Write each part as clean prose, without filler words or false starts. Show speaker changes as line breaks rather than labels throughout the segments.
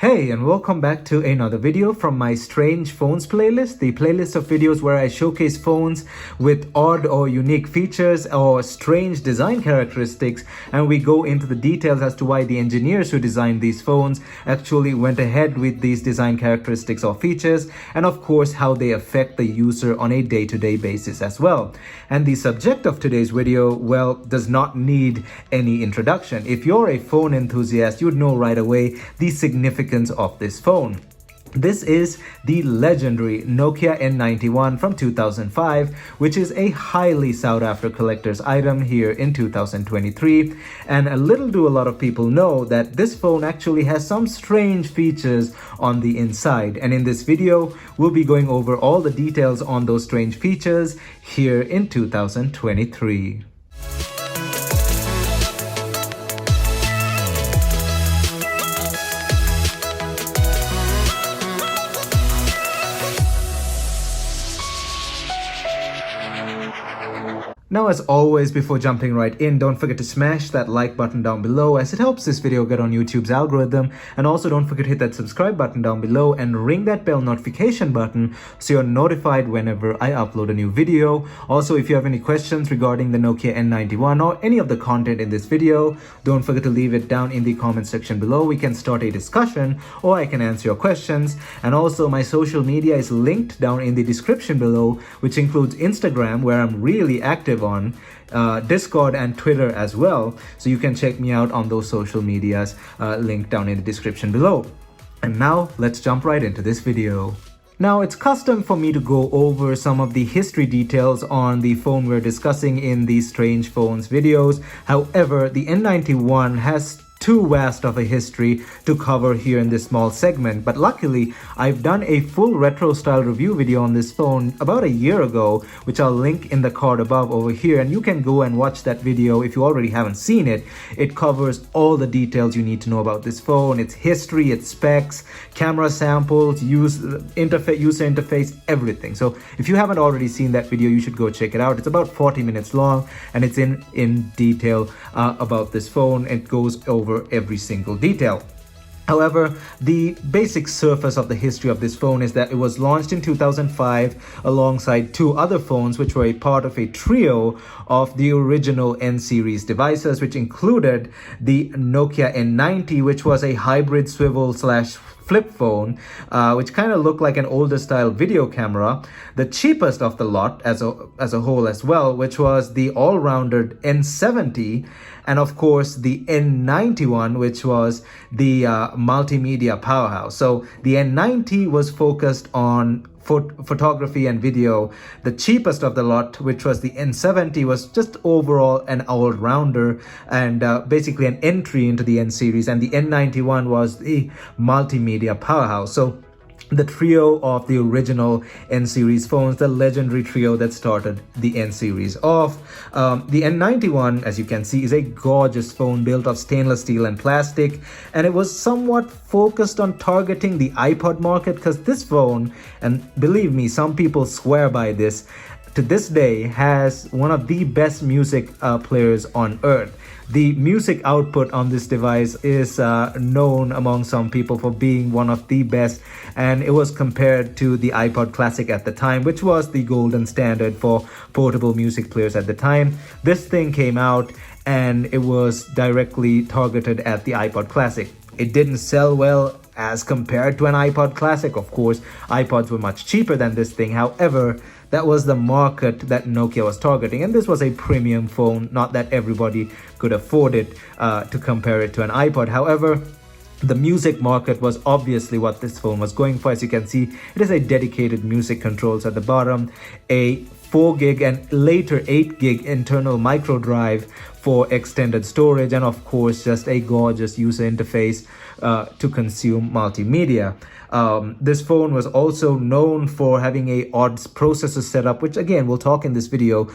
Hey, and welcome back to another video from my Strange Phones playlist, the playlist of videos where I showcase phones with odd or unique features or strange design characteristics, and we go into the details as to why the engineers who designed these phones actually went ahead with these design characteristics or features, and of course how they affect the user on a day-to-day basis as well. And the subject of today's video, well, does not need any introduction. If you're a phone enthusiast, you'd know right away the significance of this phone. This is the legendary Nokia N91 from 2005, which is a highly sought after collector's item here in 2023. And little do a lot of people know that this phone actually has some strange features on the inside. And in this video, we'll be going over all the details on those strange features here in 2023. Now, as always, before jumping right in, don't forget to smash that like button down below as it helps this video get on YouTube's algorithm. And also don't forget to hit that subscribe button down below and ring that bell notification button so you're notified whenever I upload a new video. Also, if you have any questions regarding the Nokia N91 or any of the content in this video, don't forget to leave it down in the comment section below. We can start a discussion or I can answer your questions. And also, my social media is linked down in the description below, which includes Instagram, where I'm really active on, Discord and Twitter as well, so you can check me out on those social medias linked down in the description below. And now let's jump right into this video. Now, it's custom for me to go over some of the history details on the phone we're discussing in these Strange Phones videos. However, the N91 has too vast of a history to cover here in this small segment, but luckily I've done a full retro style review video on this phone about a year ago, which I'll link in the card above over here, and you can go and watch that video if you already haven't seen it. It covers all the details you need to know about this phone, its history, its specs, camera samples, user interface, everything. So if you haven't already seen that video, you should go check it out. It's about 40 minutes long and it's in detail about this phone. It goes over every single detail. However, the basic surface of the history of this phone is that it was launched in 2005 alongside two other phones which were a part of a trio of the original N-series devices, which included the Nokia N90, which was a hybrid swivel slash flip phone, which kind of looked like an older style video camera, the cheapest of the lot as a whole as well, which was the all-rounded N70, and of course the N91, which was the multimedia powerhouse. So the N90 was focused on photography and video. The cheapest of the lot, which was the N70, was just overall an all-rounder and basically an entry into the N-series, and the N91 was the multimedia powerhouse. So the trio of the original N-series phones, the legendary trio that started the N-series off. The N91, as you can see, is a gorgeous phone built of stainless steel and plastic, and it was somewhat focused on targeting the iPod market, because this phone, and believe me, some people swear by this, to this day has one of the best music players on earth. The music output on this device is known among some people for being one of the best, and it was compared to the iPod Classic at the time, which was the golden standard for portable music players at the time. This thing came out and it was directly targeted at the iPod Classic. It didn't sell well as compared to an iPod Classic. Of course, iPods were much cheaper than this thing. However, that was the market that Nokia was targeting, and this was a premium phone, not that everybody could afford it to compare it to an iPod. However, the music market was obviously what this phone was going for. As you can see, it is a dedicated music controls at the bottom, a 4 gig and later 8 gig internal micro drive for extended storage, and of course just a gorgeous user interface to consume multimedia. This phone was also known for having a odd processor setup, which again we'll talk in this video.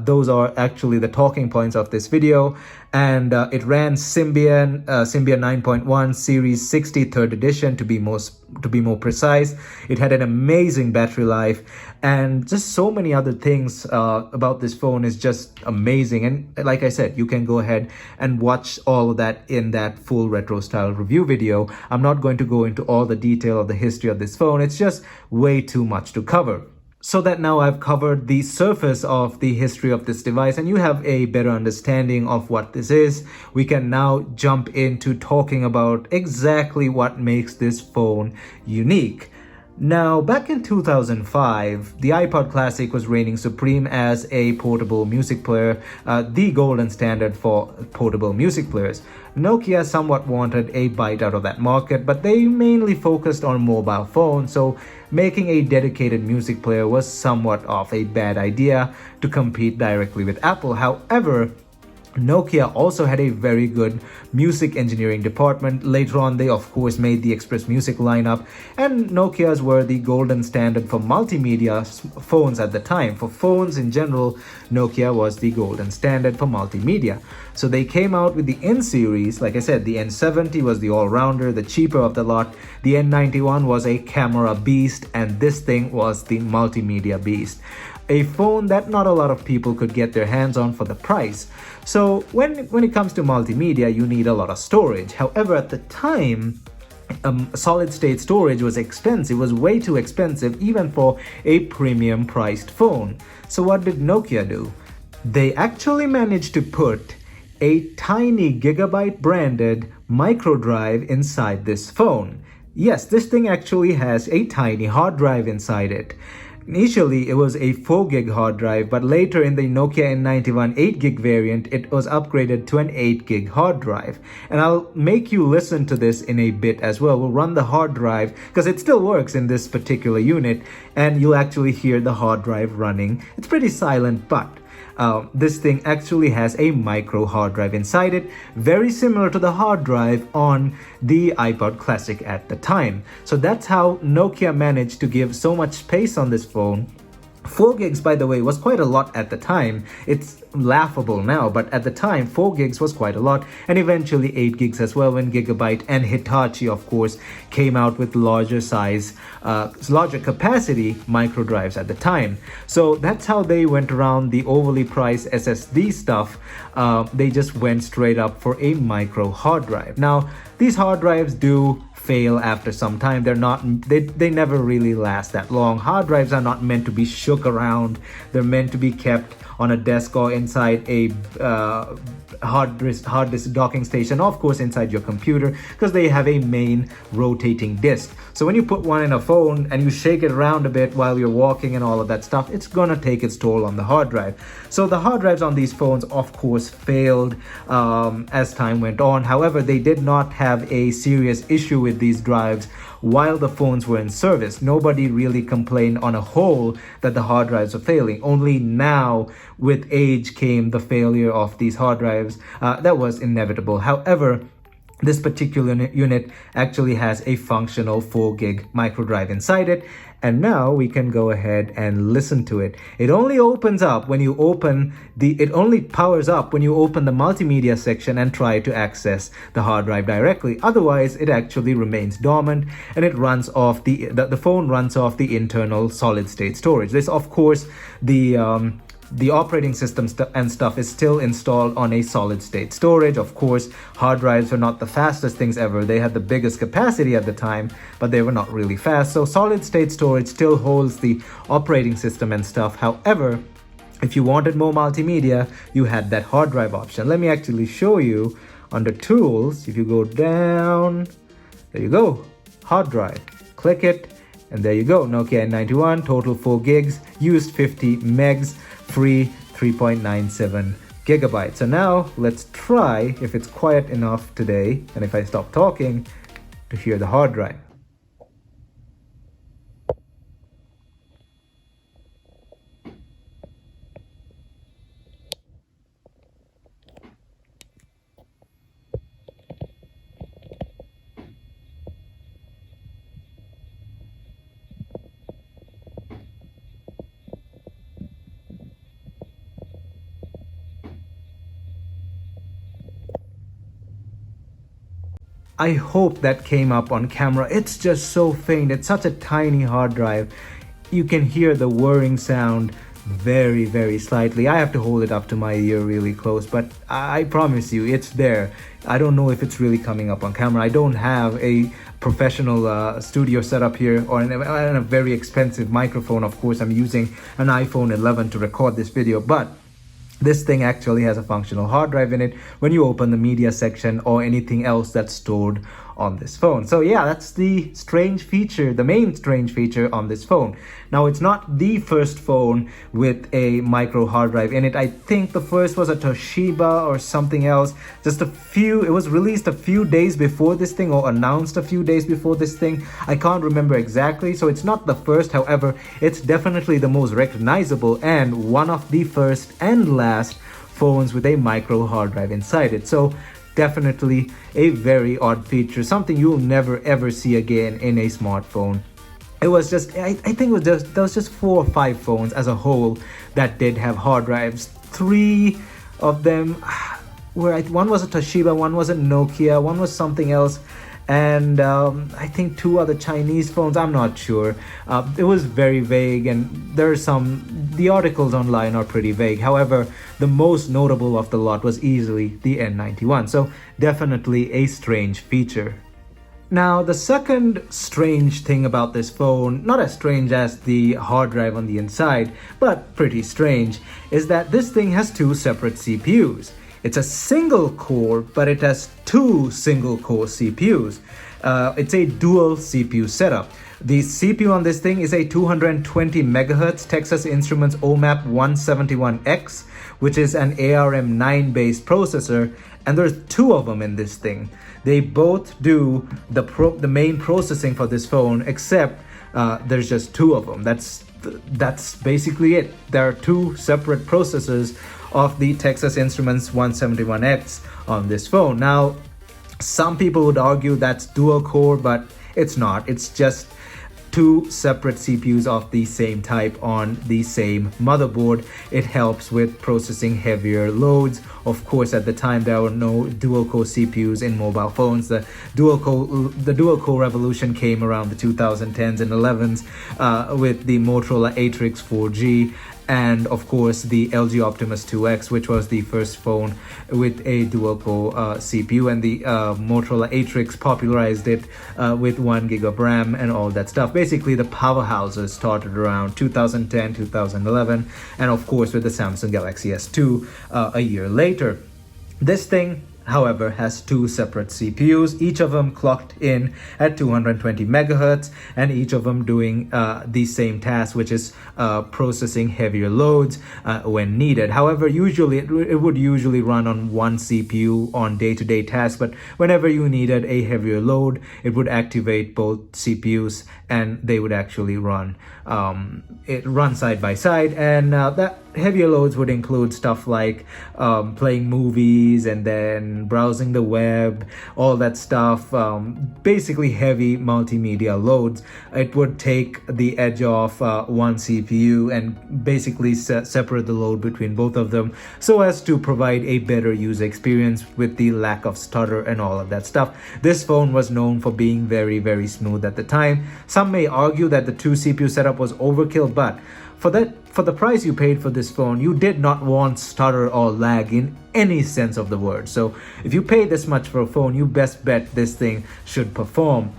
Those are actually the talking points of this video. and it ran Symbian 9.1 Series 60 third edition to be more precise. It had an amazing battery life, and just so many other things about this phone is just amazing. And like I said, you can go ahead and watch all of that in that full retro style review video. I'm not going to go into all the detail of the history of this phone. It's just way too much to cover. So that now I've covered the surface of the history of this device and you have a better understanding of what this is, we can now jump into talking about exactly what makes this phone unique. Now, back in 2005, the iPod Classic was reigning supreme as a portable music player, the golden standard for portable music players. Nokia somewhat wanted a bite out of that market, but they mainly focused on mobile phones, so making a dedicated music player was somewhat of a bad idea to compete directly with Apple. However, Nokia also had a very good music engineering department. Later on, they of course made the Express Music lineup, and Nokias were the golden standard for multimedia phones at the time. For phones in general, Nokia was the golden standard for multimedia. So they came out with the N-Series. Like I said, the N70 was the all-rounder, the cheaper of the lot. The N91 was a camera beast, and this thing was the multimedia beast. A phone that not a lot of people could get their hands on for the price. So when it comes to multimedia, you need a lot of storage. However, at the time, solid state storage was expensive. It was way too expensive even for a premium priced phone. So what did Nokia do? They actually managed to put a tiny Gigabyte branded microdrive inside this phone. Yes, this thing actually has a tiny hard drive inside it. Initially, it was a 4 gig hard drive, but later in the Nokia N91 8 gig variant, it was upgraded to an 8 gig hard drive. And I'll make you listen to this in a bit as well. We'll run the hard drive because it still works in this particular unit, and you'll actually hear the hard drive running. It's pretty silent, but this thing actually has a micro hard drive inside it, very similar to the hard drive on the iPod Classic at the time. So that's how Nokia managed to give so much space on this phone. 4 gigs, by the way, was quite a lot at the time. It's laughable now, but at the time 4 gigs was quite a lot, and eventually 8 gigs as well when Gigabyte and Hitachi, of course, came out with larger capacity micro drives at the time. So that's how they went around the overly priced SSD stuff. They just went straight up for a micro hard drive. Now, these hard drives do fail after some time. They never really last that long. Hard drives are not meant to be shook around. They're meant to be kept on a desk or inside a hard disk docking station, of course inside your computer, because they have a main rotating disk. So when you put one in a phone and you shake it around a bit while you're walking and all of that stuff, it's gonna take its toll on the hard drive. So the hard drives on these phones of course failed as time went on. However, they did not have a serious issue with these drives while the phones were in service. Nobody really complained on a whole that the hard drives are failing. Only now, with age, came the failure of these hard drives. That was inevitable. However, this particular unit actually has a functional 4 gig micro drive inside it. And now we can go ahead and listen to it. It only opens up when you open it only powers up when you open the multimedia section and try to access the hard drive directly. Otherwise, it actually remains dormant and it runs off the phone runs off the internal solid state storage. This, of course, the operating system and stuff is still installed on a solid state storage. Of course, hard drives are not the fastest things ever. They had the biggest capacity at the time, but they were not really fast. So solid state storage still holds the operating system and stuff. However, if you wanted more multimedia, you had that hard drive option. Let me actually show you under Tools. If you go down, there you go, hard drive. Click it, and there you go. Nokia N91, total 4 gigs, used 50 megs, free 3.97 gigabytes. So now let's try if it's quiet enough today, and if I stop talking, to hear the hard drive. I hope that came up on camera. It's just so faint. It's such a tiny hard drive. You can hear the whirring sound very, very slightly. I have to hold it up to my ear really close, but I promise you it's there. I don't know if it's really coming up on camera. I don't have a professional studio setup here or a very expensive microphone. Of course, I'm using an iPhone 11 to record this video, but this thing actually has a functional hard drive in it when you open the media section or anything else that's stored on this phone. So yeah, that's the strange feature, the main strange feature on this phone. Now, it's not the first phone with a micro hard drive in it. I think the first was a Toshiba or something else. It was released a few days before this thing, or announced a few days before this thing. I can't remember exactly, so it's not the first. However, it's definitely the most recognizable and one of the first and last phones with a micro hard drive inside it. So definitely a very odd feature, something you'll never ever see again in a smartphone. It was just, I think there was just 4 or 5 phones as a whole that did have hard drives. 3 of them one was a Toshiba, one was a Nokia, one was something else, and I think 2 other Chinese phones. I'm not sure. It was very vague, and the articles online are pretty vague. However, the most notable of the lot was easily the N91. So definitely a strange feature. Now, the second strange thing about this phone, not as strange as the hard drive on the inside, but pretty strange, is that this thing has 2 separate CPUs. It's a single core, but it has 2 single core CPUs. It's a dual CPU setup. The CPU on this thing is a 220 MHz Texas Instruments OMAP 171X, which is an ARM9 based processor, and there's 2 of them in this thing. They both do the main processing for this phone, except there's just 2 of them. That's basically it. There are 2 separate processors of the Texas Instruments 171X on this phone. Now, some people would argue that's dual core, but it's not. It's just 2 separate CPUs of the same type on the same motherboard. It helps with processing heavier loads. Of course, at the time there were no dual core CPUs in mobile phones. The dual core revolution came around the 2010s and 11s with the Motorola Atrix 4G, and of course the LG Optimus 2X, which was the first phone with a dual core CPU, and the Motorola Atrix popularized it with 1 GB of RAM and all that stuff. Basically, the powerhouses started around 2010, 2011, and of course with the Samsung Galaxy S2 a year later. This thing, however, has 2 separate CPUs, each of them clocked in at 220 MHz, and each of them doing the same task, which is processing heavier loads when needed. However, usually it would usually run on 1 CPU on day-to-day tasks, but whenever you needed a heavier load, it would activate both CPUs and they would actually run side by side. And that heavier loads would include stuff like playing movies and then browsing the web, all that stuff, basically heavy multimedia loads. It would take the edge off 1 CPU and basically separate the load between both of them so as to provide a better user experience with the lack of stutter and all of that stuff. This phone was known for being very, very smooth at the time. Some may argue that the 2 CPU setup was overkill, but for the price you paid for this phone, you did not want stutter or lag in any sense of the word. So if you pay this much for a phone, you best bet this thing should perform.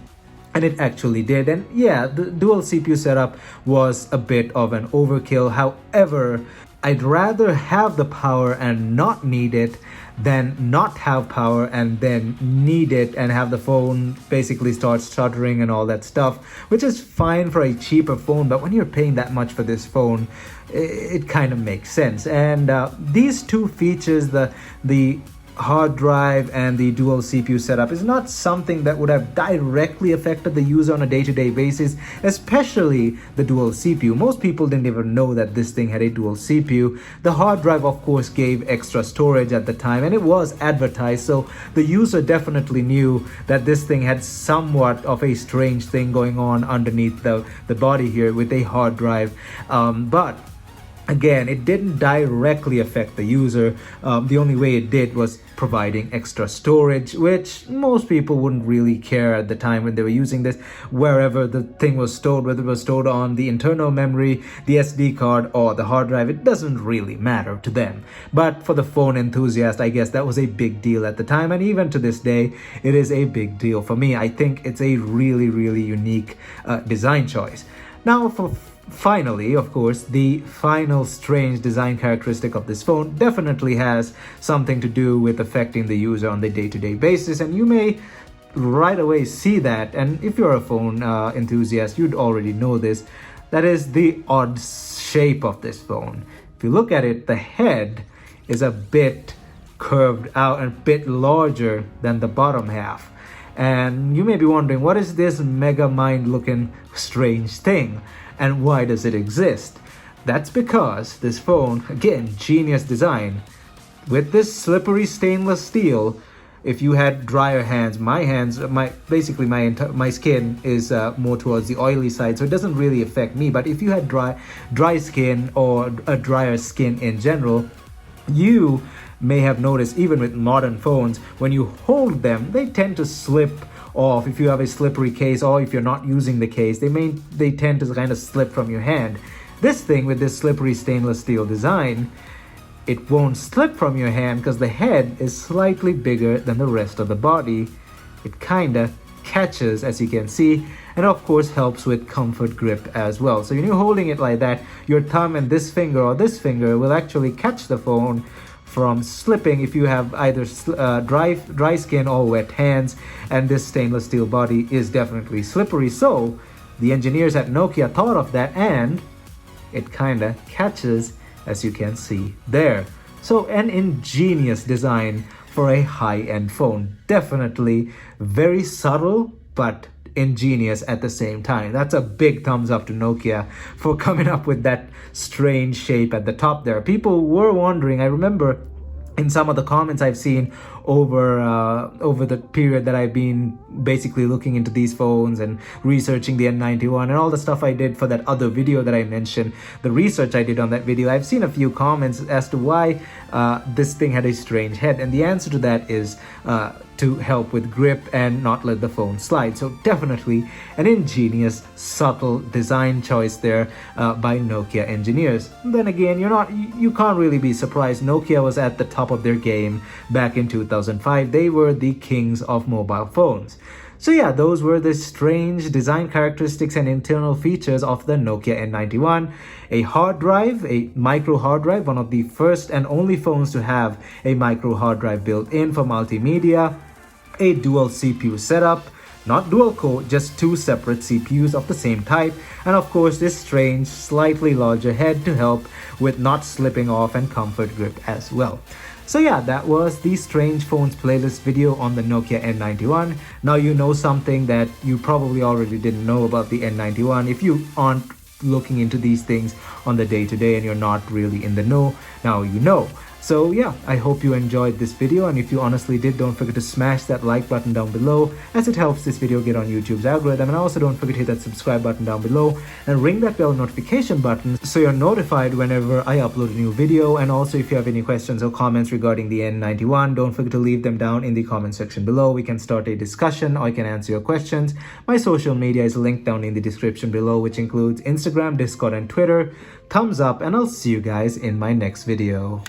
And it actually did. And yeah, the dual CPU setup was a bit of an overkill. However, I'd rather have the power and not need it than not have power and then need it and have the phone basically start stuttering and all that stuff, which is fine for a cheaper phone, but when you're paying that much for this phone, it kind of makes sense. And these 2 features, the hard drive and the dual CPU setup, is not something that would have directly affected the user on a day-to-day basis, especially the dual CPU. Most people didn't even know that this thing had a dual CPU. The hard drive, of course, gave extra storage at the time, and it was advertised, so the user definitely knew that this thing had somewhat of a strange thing going on underneath the body here with a hard drive. But Again, it didn't directly affect the user. The only way it did was providing extra storage, which most people wouldn't really care at the time when they were using this. Wherever the thing was stored, whether it was stored on the internal memory, the SD card, or the hard drive, it doesn't really matter to them. But for the phone enthusiast, I guess that was a big deal at the time, and even to this day, it is a big deal for me. I think it's a really, really unique design choice. Now, finally, of course, the final strange design characteristic of this phone definitely has something to do with affecting the user on the day-to-day basis, and you may right away see that. And if you're a phone enthusiast, you'd already know this. That is the odd shape of this phone. If you look at it, the head is a bit curved out and a bit larger than the bottom half. And you may be wondering, what is this mega mind looking strange thing? And why does it exist? That's because this phone, again, genius design. With this slippery stainless steel, if you had drier hands, my skin is more towards the oily side, so it doesn't really affect me. But if you had dry skin or a drier skin in general, you may have noticed, even with modern phones, when you hold them, they tend to slip off. If you have a slippery case, or if you're not using the case, they tend to kind of slip from your hand. This thing, with this slippery stainless steel design, it won't slip from your hand because the head is slightly bigger than the rest of the body. It kind of catches, as you can see, and of course helps with comfort grip as well. So when you're holding it like that, your thumb and this finger or this finger will actually catch the phone from slipping if you have either dry skin or wet hands, and this stainless steel body is definitely slippery. So the engineers at Nokia thought of that, and it kind of catches, as you can see there. So an ingenious design for a high-end phone. Definitely very subtle, but ingenious at the same time. That's a big thumbs up to Nokia for coming up with that strange shape at the top there. People were wondering, I remember in some of the comments I've seen over the period that I've been basically looking into these phones and researching the N91 and all the stuff I did for that other video that I mentioned, the research I did on that video, I've seen a few comments as to why this thing had a strange head, and the answer to that is to help with grip and not let the phone slide. So definitely an ingenious, subtle design choice there by Nokia engineers. Then again, you can't really be surprised. Nokia was at the top of their game back in 2005. They were the kings of mobile phones. So yeah, those were the strange design characteristics and internal features of the Nokia N91. A hard drive, a micro hard drive, one of the first and only phones to have a micro hard drive built in for multimedia. A dual CPU setup, not dual core, just two separate CPUs of the same type, and of course this strange, slightly larger head to help with not slipping off and comfort grip as well. So yeah, that was the Strange Phones playlist video on the Nokia N91. Now you know something that you probably already didn't know about the N91 if you aren't looking into these things on the day-to-day and you're not really in the know. Now you know. So yeah, I hope you enjoyed this video, and if you honestly did, don't forget to smash that like button down below, as it helps this video get on YouTube's algorithm. And also don't forget to hit that subscribe button down below and ring that bell notification button so you're notified whenever I upload a new video. And also, if you have any questions or comments regarding the N91, don't forget to leave them down in the comment section below. We can start a discussion, or I can answer your questions. My social media is linked down in the description below, which includes Instagram, Discord, and Twitter. Thumbs up, and I'll see you guys in my next video.